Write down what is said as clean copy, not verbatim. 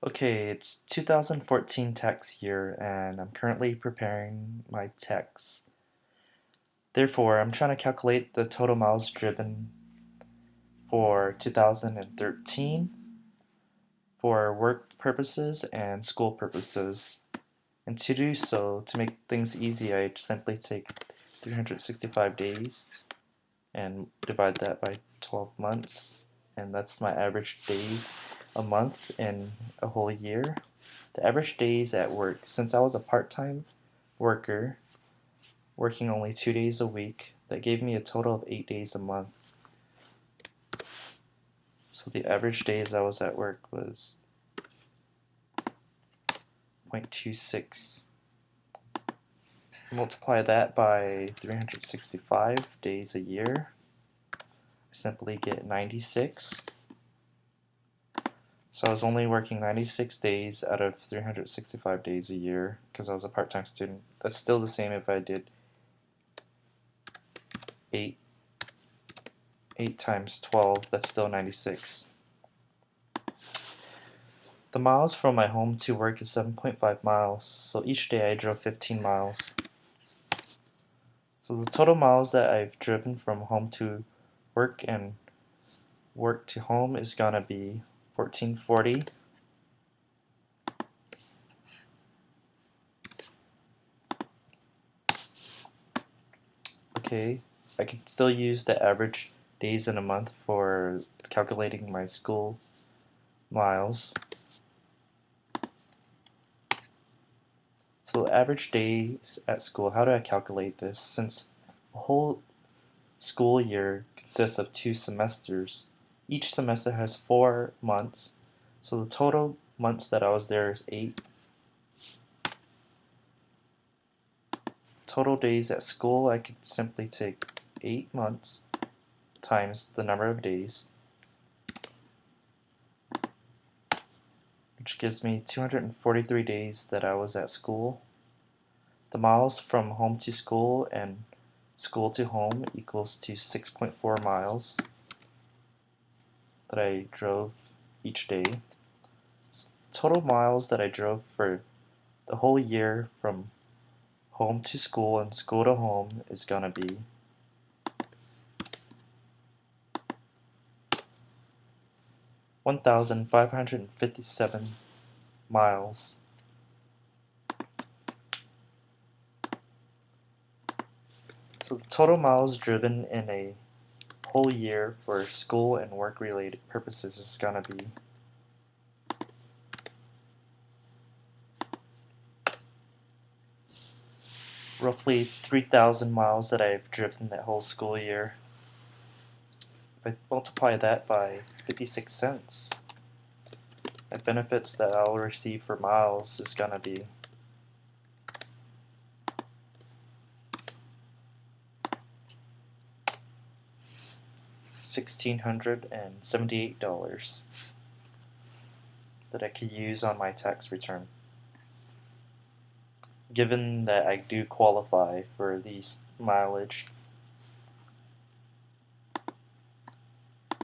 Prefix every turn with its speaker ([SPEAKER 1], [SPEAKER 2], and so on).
[SPEAKER 1] Okay, it's 2014 tax year and I'm currently preparing my tax. Therefore, I'm trying to calculate the total miles driven for 2013 for work purposes and school purposes. And to do so, to make things easy, I simply take 365 days and divide that by 12 months. And that's my average days a month in a whole year. The average days at work, since I was a part-time worker, working only 2 days a week, that gave me a total of 8 days a month. So the average days I was at work was 0.26. Multiply that by 365 days a year, I simply get 96. So I was only working 96 days out of 365 days a year because I was a part-time student. That's still the same if I did 8 times 12, that's still 96. The miles from my home to work is 7.5 miles, so each day I drove 15 miles. So the total miles that I've driven from home to work and work to home is gonna be 1440. Okay, I can still use the average days in a month for calculating my school miles. So average days at school, how do I calculate this? Since a whole school year consists of 2 semesters, each semester has 4 months, so the total months that I was there is 8. Total days at school, I could simply take 8 months times the number of days, which gives me 243 days that I was at school. The miles from home to school and school to home equals to 6.4 miles that I drove each day. Total miles that I drove for the whole year from home to school and school to home is gonna be 1,557 miles. So the total miles driven in a whole year for school and work related purposes is gonna be roughly 3,000 miles that I've driven that whole school year. If I multiply that by 56 cents, the benefits that I'll receive for miles is gonna be $1,678 that I could use on my tax return. Given that I do qualify for these mileage